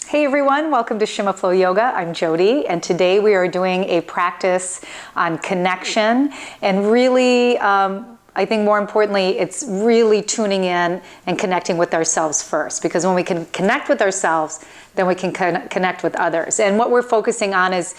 Hey everyone, welcome to Shimma Flow Yoga. I'm Jody, and today we are doing a practice on connection and really, I think more importantly, it's really tuning in and connecting with ourselves first, because when we can connect with ourselves, then we can connect with others. And what we're focusing on is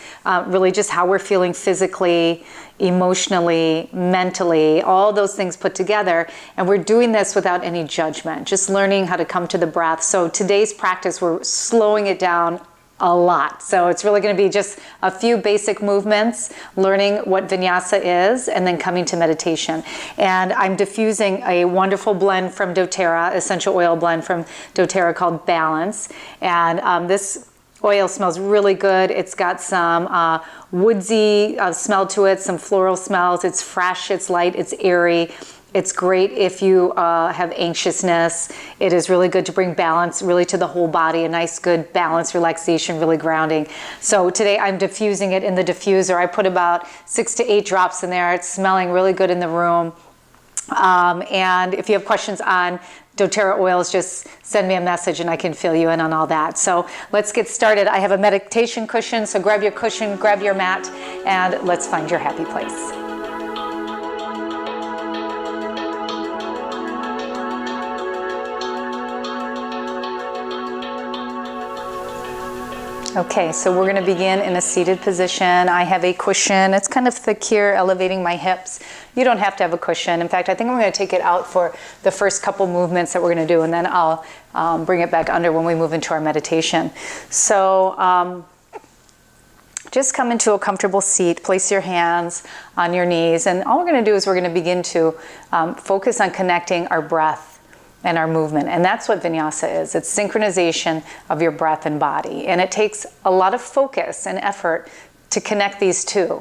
really just how we're feeling physically, emotionally, mentally, all those things put together. And we're doing this without any judgment, just learning how to come to the breath. So today's practice, we're slowing it down a lot. So it's really going to be just a few basic movements, learning what vinyasa is, and then coming to meditation. And I'm diffusing a wonderful blend from doTERRA, essential oil blend from doTERRA called Balance. And this oil smells really good. It's got some woodsy smell to it, some floral smells. It's fresh, it's light, it's airy. It's great if you have anxiousness. It is really good to bring balance really to the whole body, a nice good balance, relaxation, really grounding. So today I'm diffusing it in the diffuser. I put about 6 to 8 drops in there. It's smelling really good in the room. And if you have questions on doTERRA oils, just send me a message and I can fill you in on all that. So let's get started. I have a meditation cushion, so grab your cushion, grab your mat, and let's find your happy place. Okay, so we're going to begin in a seated position. I have a cushion. It's kind of thick here, elevating my hips. You don't have to have a cushion. In fact, I think I'm going to take it out for the first couple movements that we're going to do, and then I'll bring it back under when we move into our meditation. So just come into a comfortable seat. Place your hands on your knees. And all we're going to do is we're going to begin to focus on connecting our breath and our movement. And that's what vinyasa is. It's synchronization of your breath and body. And it takes a lot of focus and effort to connect these two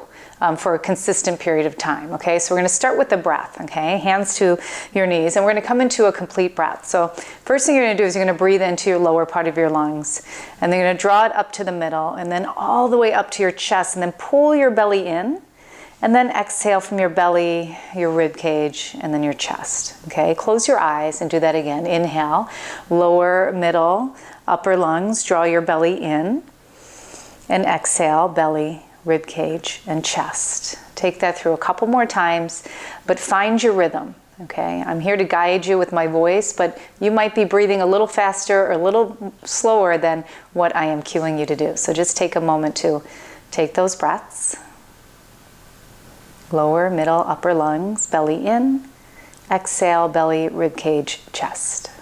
for a consistent period of time. Okay, so we're going to start with the breath. Okay, hands to your knees, and we're going to come into a complete breath. So first thing you're going to do is you're going to breathe into your lower part of your lungs, and then you're going to draw it up to the middle, and then all the way up to your chest, and then pull your belly in. And then exhale from your belly, your rib cage, and then your chest. Okay, close your eyes and do that again. Inhale, lower, middle, upper lungs, draw your belly in. And exhale, belly, rib cage, and chest. Take that through a couple more times, but find your rhythm. Okay, I'm here to guide you with my voice, but you might be breathing a little faster or a little slower than what I am cueing you to do. So just take a moment to take those breaths. Lower, middle, upper lungs, belly in. Exhale, belly, rib cage, chest.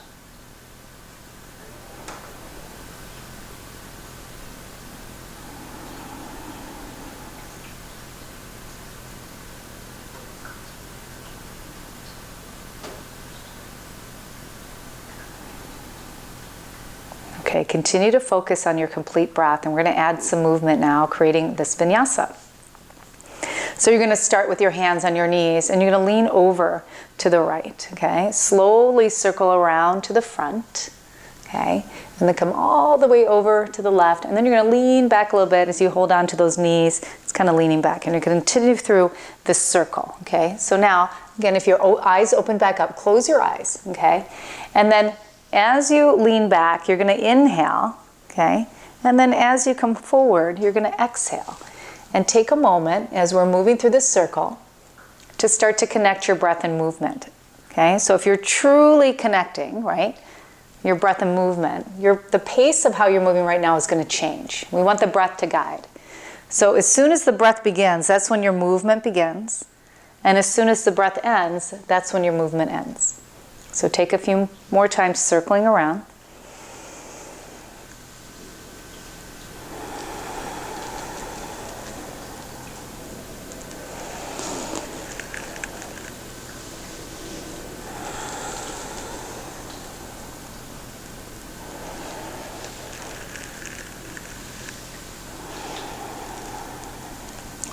Okay, continue to focus on your complete breath, and we're going to add some movement now, creating this vinyasa. So you're going to start with your hands on your knees, and you're going to lean over to the right, okay? Slowly circle around to the front, okay? And then come all the way over to the left, and then you're going to lean back a little bit as you hold on to those knees. It's kind of leaning back, and you're going to continue through this circle, okay? So now, again, if your eyes open back up, close your eyes, okay? And then as you lean back, you're going to inhale, okay? And then as you come forward, you're going to exhale. And take a moment as we're moving through this circle to start to connect your breath and movement. Okay, so if you're truly connecting, right, your breath and movement, the pace of how you're moving right now is going to change. We want the breath to guide. So as soon as the breath begins, that's when your movement begins. And as soon as the breath ends, that's when your movement ends. So take a few more times circling around.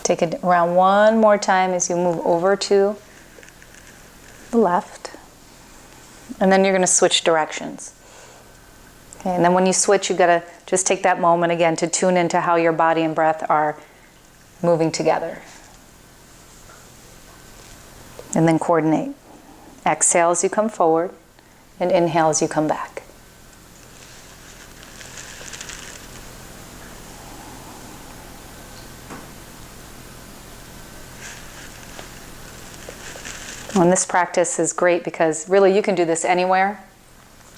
Take it around one more time as you move over to the left. And then you're going to switch directions. Okay, and then when you switch, you've got to just take that moment again to tune into how your body and breath are moving together. And then coordinate. Exhale as you come forward, and inhale as you come back. And this practice is great because really you can do this anywhere.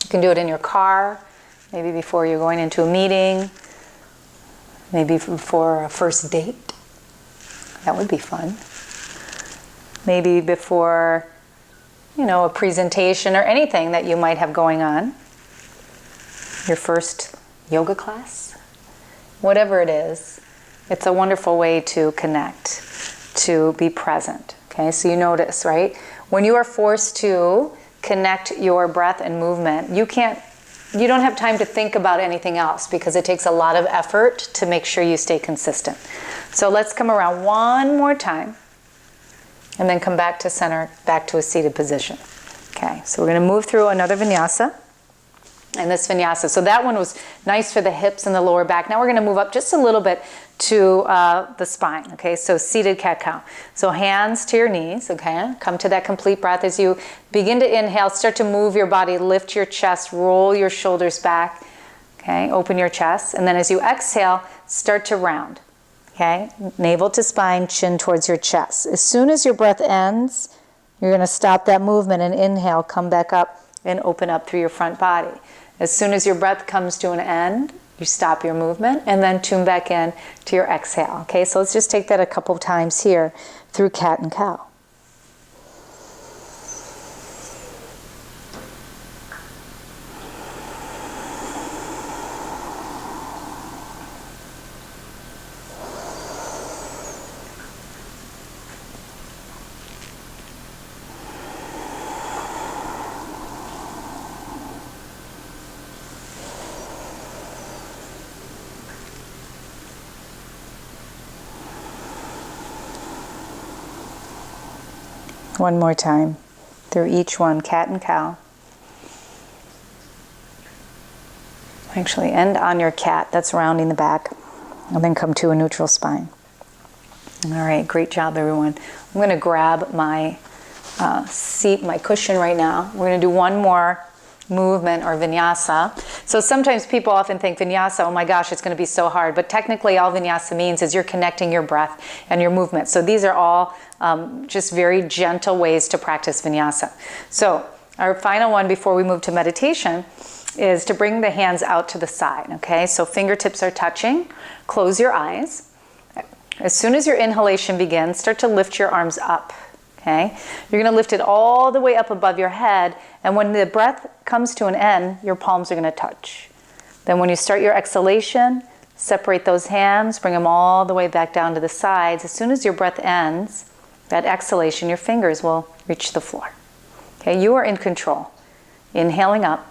You can do it in your car, maybe before you're going into a meeting, maybe before a first date. That would be fun. Maybe before, a presentation or anything that you might have going on. Your first yoga class. Whatever it is, it's a wonderful way to connect, to be present. Okay, so you notice, right? When you are forced to connect your breath and movement, you don't have time to think about anything else because it takes a lot of effort to make sure you stay consistent. So let's come around one more time and then come back to center, back to a seated position. Okay, so we're going to move through another vinyasa. And this vinyasa, so that one was nice for the hips and the lower back. Now we're going to move up just a little bit to the spine. Okay, so seated cat-cow. So hands to your knees. Okay, come to that complete breath. As you begin to inhale, start to move your body, lift your chest, roll your shoulders back. Okay, open your chest. And then as you exhale, start to round. Okay, navel to spine, chin towards your chest. As soon as your breath ends, you're going to stop that movement and inhale, come back up and open up through your front body. As soon as your breath comes to an end, you stop your movement and then tune back in to your exhale. Okay, so let's just take that a couple of times here through cat and cow. One more time through each one, cat and cow. Actually end on your cat, that's rounding the back, and then come to a neutral spine. All right, great job everyone. I'm going to grab my seat, my cushion right now. We're going to do one more movement or vinyasa. So sometimes people often think vinyasa, oh my gosh, it's going to be so hard. But technically all vinyasa means is you're connecting your breath and your movement. So these are all just very gentle ways to practice vinyasa. So our final one before we move to meditation is to bring the hands out to the side. Okay, so fingertips are touching. Close your eyes. As soon as your inhalation begins, start to lift your arms up. Okay, you're going to lift it all the way up above your head, and when the breath comes to an end, your palms are going to touch. Then when you start your exhalation, separate those hands, bring them all the way back down to the sides. As soon as your breath ends, that exhalation, your fingers will reach the floor. Okay, you are in control. Inhaling up.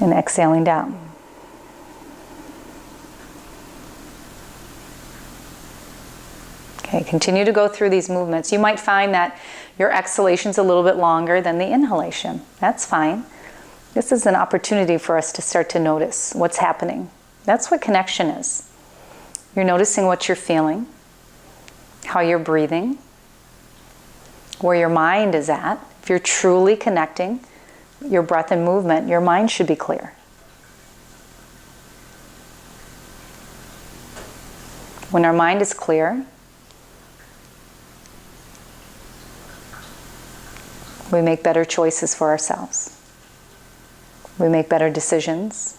And exhaling down. Okay, continue to go through these movements. You might find that your exhalation's a little bit longer than the inhalation. That's fine. This is an opportunity for us to start to notice what's happening. That's what connection is. You're noticing what you're feeling, how you're breathing, where your mind is at. If you're truly connecting your breath and movement, your mind should be clear. When our mind is clear, we make better choices for ourselves. We make better decisions.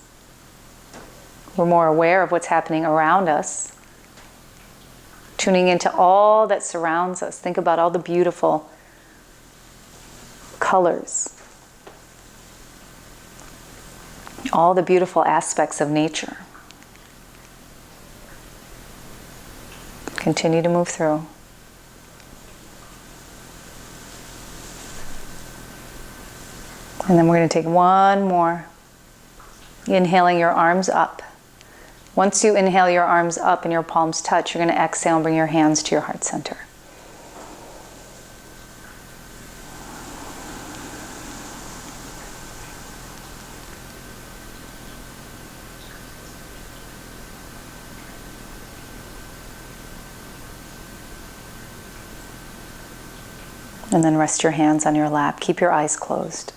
We're more aware of what's happening around us. Tuning into all that surrounds us. Think about all the beautiful colors. All the beautiful aspects of nature. Continue to move through. And then we're going to take one more. Inhaling your arms up. Once you inhale your arms up and your palms touch, you're going to exhale and bring your hands to your heart center. And then rest your hands on your lap. Keep your eyes closed.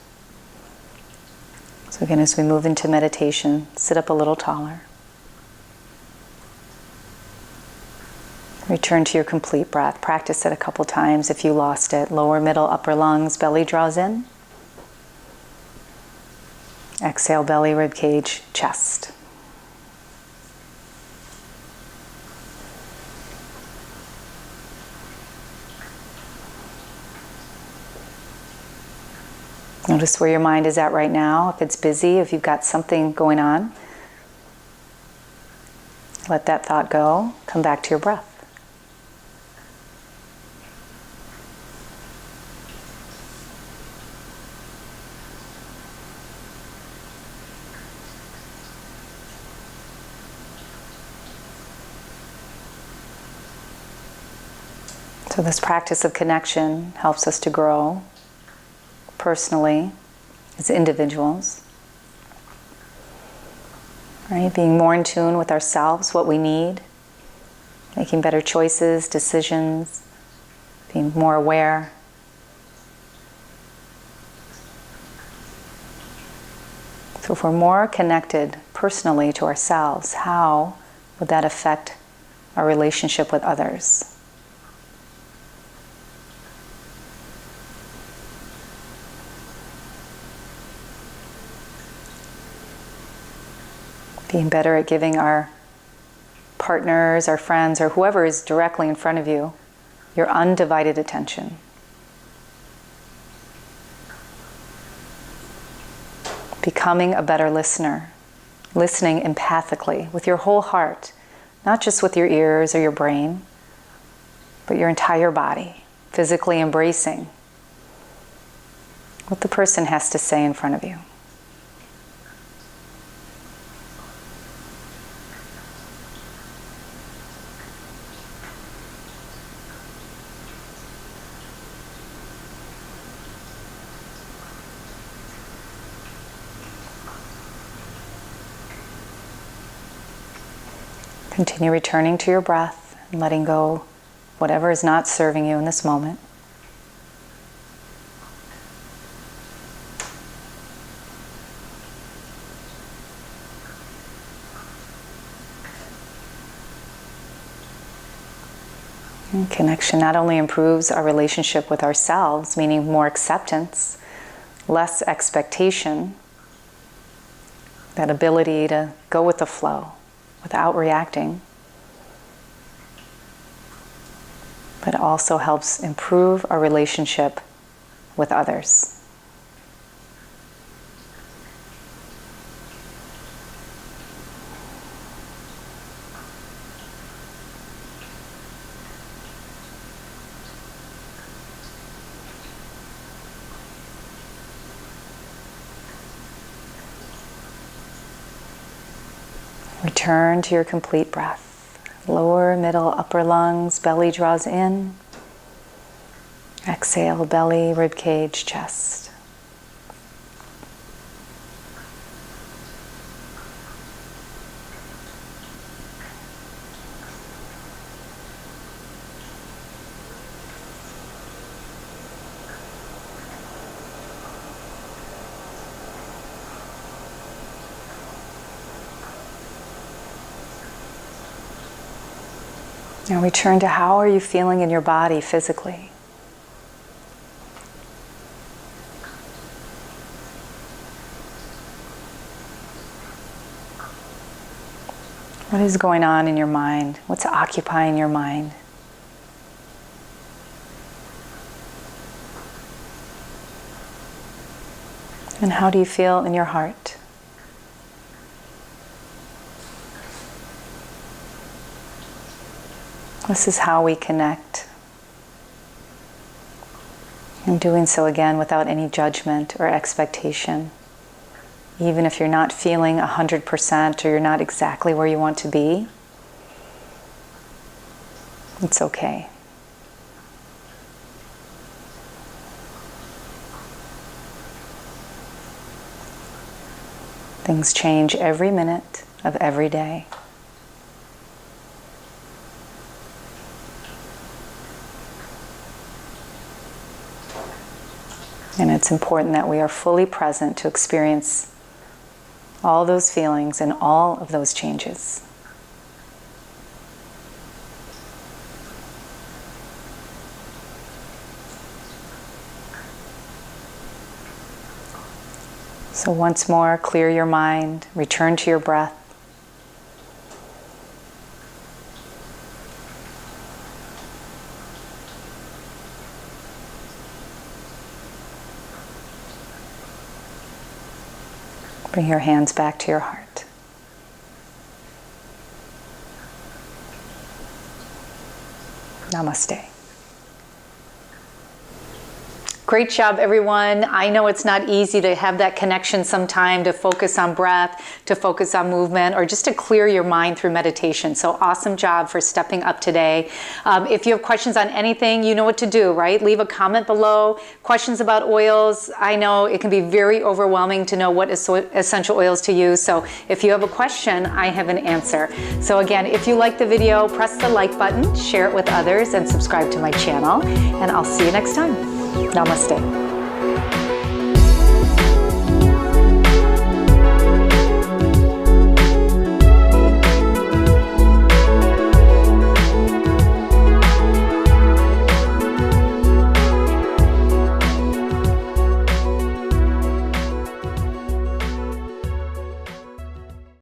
So again, as we move into meditation, sit up a little taller. Return to your complete breath. Practice it a couple times if you lost it. Lower, middle, upper lungs, belly draws in. Exhale, belly, rib cage, chest. Notice where your mind is at right now. If it's busy, if you've got something going on, let that thought go. Come back to your breath. So this practice of connection helps us to grow personally, as individuals, right? Being more in tune with ourselves, what we need, making better choices, decisions, being more aware. So if we're more connected personally to ourselves, how would that affect our relationship with others? Being better at giving our partners, our friends, or whoever is directly in front of you, your undivided attention. Becoming a better listener, listening empathically with your whole heart, not just with your ears or your brain, but your entire body, physically embracing what the person has to say in front of you. Continue returning to your breath and letting go whatever is not serving you in this moment. And connection not only improves our relationship with ourselves, meaning more acceptance, less expectation, that ability to go with the flow without reacting, but it also helps improve our relationship with others. Return to your complete breath. Lower, middle, upper lungs, belly draws in. Exhale, belly, rib cage, chest. Now return to how are you feeling in your body physically? What is going on in your mind? What's occupying your mind? And how do you feel in your heart? This is how we connect. And doing so again without any judgment or expectation. Even if you're not feeling 100% or you're not exactly where you want to be, it's okay. Things change every minute of every day. And it's important that we are fully present to experience all those feelings and all of those changes. So once more, clear your mind, return to your breath. Bring your hands back to your heart. Namaste. Great job, everyone. I know it's not easy to have that connection sometime, to focus on breath, to focus on movement, or just to clear your mind through meditation. So awesome job for stepping up today. If you have questions on anything, you know what to do, right? Leave a comment below. Questions about oils. I know it can be very overwhelming to know what essential oils to use. So if you have a question, I have an answer. So again, if you like the video, press the like button, share it with others, and subscribe to my channel. And I'll see you next time. Namaste.